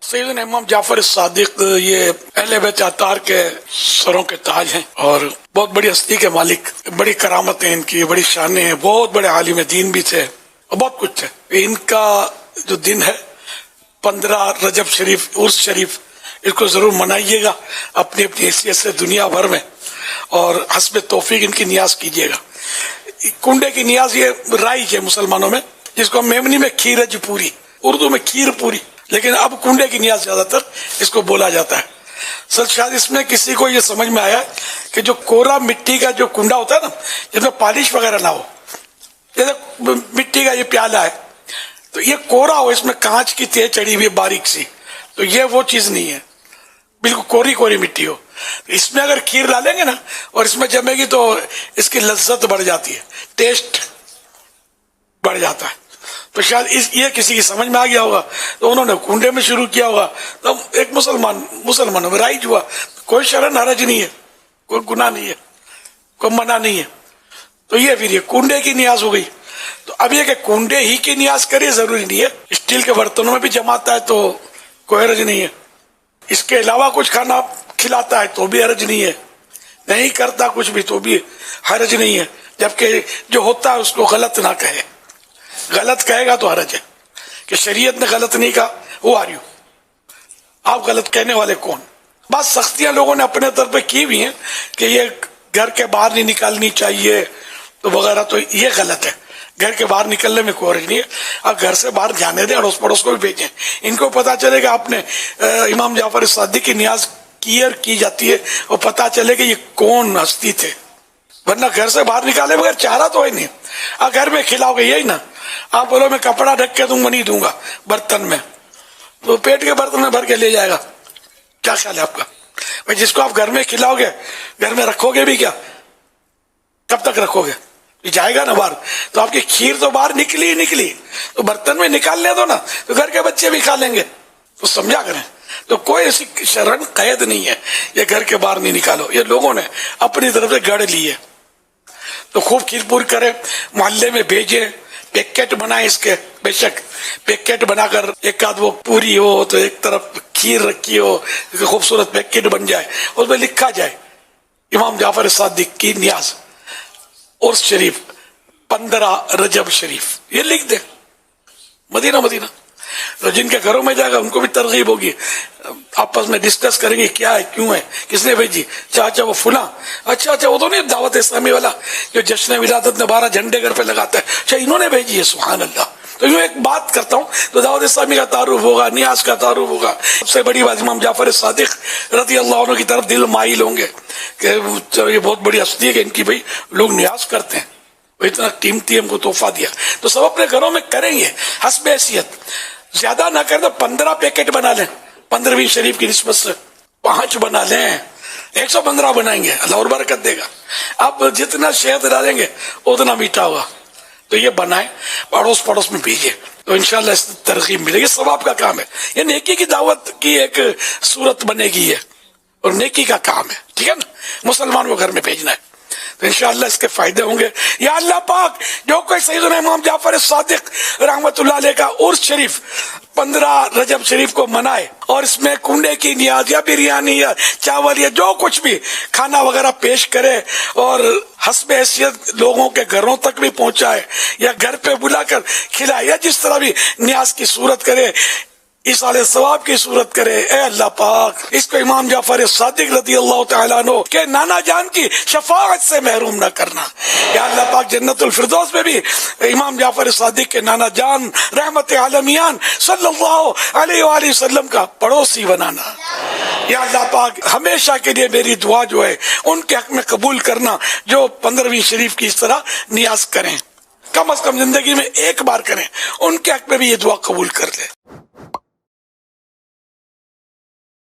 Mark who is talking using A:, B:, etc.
A: سیدنا امام جعفر صادق یہ اہل بیت اطہار کے سروں کے تاج ہیں اور بہت بڑی ہستی کے مالک، بڑی کرامتیں ان کی، بڑی شانیں ہیں، بہت بڑے عالم دین بھی تھے اور بہت کچھ تھے۔ ان کا جو دن ہے 15 رجب شریف، عرس شریف، اس کو ضرور منائیے گا اپنی اپنی حیثیت سے دنیا بھر میں، اور حسب توفیق ان کی نیاز کیجیے گا۔ کنڈے کی نیاز یہ رائج ہے مسلمانوں میں، جس کو میمنی میں کھیرج پوری، اردو میں کھیر پوری، لیکن اب کنڈے کی نیاز زیادہ تر اس کو بولا جاتا ہے۔ سر شاید اس میں کسی کو یہ سمجھ میں آیا کہ جو کورا مٹی کا جو کنڈا ہوتا ہے نا، جس میں پالش وغیرہ نہ ہو، جیسے مٹی کا یہ پیالہ ہے تو یہ کورا ہو، اس میں کانچ کی تہ چڑی ہوئی باریک سی، تو یہ وہ چیز نہیں ہے، بالکل کوری کوری مٹی ہو۔ اس میں اگر کھیر ڈالیں گے نا اور اس میں جمے گی تو اس کی لذت بڑھ جاتی ہے، ٹیسٹ بڑھ جاتا ہے۔ تو شاید یہ کسی کی سمجھ میں آ گیا ہوگا تو انہوں نے کنڈے میں شروع کیا ہوگا، تو ایک مسلمانوں میں رائج ہوا، کوئی شرن حرج نہیں ہے، کوئی گناہ نہیں ہے، کوئی منع نہیں ہے۔ تو یہ پھر یہ کنڈے کی نیاز ہو گئی۔ تو اب یہ کہ کنڈے ہی کی نیاز کرے ضروری نہیں ہے، اسٹیل کے برتنوں میں بھی جماتا ہے تو کوئی حرج نہیں ہے، اس کے علاوہ کچھ کھانا کھلاتا ہے تو بھی حرج نہیں ہے، نہیں کرتا کچھ بھی تو بھی حرج نہیں ہے، جبکہ جو ہوتا ہے اس کو غلط نہ کہے، غلط کہے گا تو حرج ہے کہ شریعت نے غلط نہیں کہا، وہ آ رہی ہو آپ غلط کہنے والے کون؟ بس سختیاں لوگوں نے اپنے طرف پہ کی بھی ہیں کہ یہ گھر کے باہر نہیں نکالنی چاہیے تو وغیرہ، تو یہ غلط ہے، گھر کے باہر نکلنے میں کوئی حرج نہیں ہے، اب گھر سے باہر جانے دیں، اڑوس پڑوس کو بھی بھیجیں، ان کو پتا چلے کہ آپ نے امام جعفر صادق کی نیاز کی جاتی ہے اور پتا چلے کہ یہ کون ہستی تھے، ورنہ گھر سے باہر نکالے بغیر چارہ تو ہے نہیں۔ اب گھر میں کھلاؤ گے یہی نا، آپ بولو میں کپڑا ڈھک کے دوں گا، نہیں دوں گا برتن میں، تو پیٹ کے برتن میں بھر کے لے جائے گا، کیا خیال ہے آپ کا؟ بھائی جس کو آپ گھر میں کھلاؤ گے، گھر میں رکھو گے بھی کیا، کب تک رکھو گے؟ یہ جائے گا نا باہر، تو آپ کی کھیر تو باہر نکلی تو برتن میں نکال لے دو نا، تو گھر کے بچے بھی کھا لیں گے، تو سمجھا کریں۔ تو کوئی ایسی شرن قید نہیں ہے یہ گھر کے باہر نہیں نکالو، یہ لوگوں نے اپنی طرف سے گڑھ لی ہے۔ تو خوب کھیر پور کرے، محلے میں بھیجے، پیکٹ بنائے اس کے، بے شک پیکٹ بنا کر ایک آدھ وہ پوری ہو تو ایک طرف کھیر رکھی ہو، خوبصورت پیکٹ بن جائے، اس میں لکھا جائے امام جعفر صادق کی نیاز، عرس شریف 15 رجب شریف، یہ لکھ دیں۔ مدینہ تو جن کے گھروں میں جائے گا ان کو بھی ترغیب ہوگی، آپس میں ڈسکس کریں گے کیا ہے، کیوں ہے، کس نے بھیجی، چاچا وہ فلاں، اچھا وہ تو نہیں دعوت اسلامی والا جو جشن ولادت میں 12 جھنڈے گھر پہ لگاتا ہے، اچھا انہوں نے بھیجی ہے، سبحان اللہ۔ تو یوں ایک بات کرتا ہوں تو دعوت اسلامی کا تعارف ہوگا، نیاز کا تعارف ہوگا۔ سب سے بڑی بات امام جعفر صادق رضی اللہ عنہ کی طرف دل مائل ہوں گے کہ یہ بہت بڑی ہستی ہے کہ ان کی بھائی لوگ نیاز کرتے ہیں، وہ اتنا قیمتی ہم کو تحفہ دیا، تو سب اپنے گھروں میں کریں گے حسب حیثیت، زیادہ نہ کریں تو 15 پیکٹ بنا لیں، 15ویں شریف کی نسبت سے 5 بنا لیں، 115 بنائیں گے، اللہ اور برکت دے گا۔ اب جتنا شہد ڈالیں گے اتنا میٹھا ہوگا، تو یہ بنائیں، پڑوس میں بھیجیں، تو انشاءاللہ اس ترغیب ملے گی، ثواب کا کام ہے، یہ نیکی کی دعوت کی ایک صورت بنے گی ہے اور نیکی کا کام ہے، ٹھیک ہے نا، مسلمان کو گھر میں بھیجنا ہے، تو انشاءاللہ اس کے فائدے ہوں گے۔ یا اللہ پاک جو کوئی سیدنا امام جعفر صادق رحمت اللہ علیہ کا عرس شریف 15 رجب شریف کو منائے اور اس میں کنڈے کی نیاز یا بریانی یا چاول یا جو کچھ بھی کھانا وغیرہ پیش کرے اور حسب حیثیت لوگوں کے گھروں تک بھی پہنچائے یا گھر پہ بلا کر کھلائے یا جس طرح بھی نیاز کی صورت کرے، ایصال ثواب کی صورت کرے، اے اللہ پاک اس کو امام جعفر صادق رضی اللہ تعالیٰ عنہ کے نانا جان کی شفاعت سے محروم نہ کرنا۔ یا اللہ پاک جنت الفردوس میں بھی امام جعفر صادق کے نانا جان رحمت عالمیان صلی اللہ علیہ وآلہ وسلم کا پڑوسی بنانا۔ یا اللہ پاک ہمیشہ کے لیے میری دعا جو ہے ان کے حق میں قبول کرنا جو 15ویں شریف کی اس طرح نیاز کریں، کم از کم زندگی میں ایک بار کریں، ان کے حق میں بھی یہ دعا قبول کر لے۔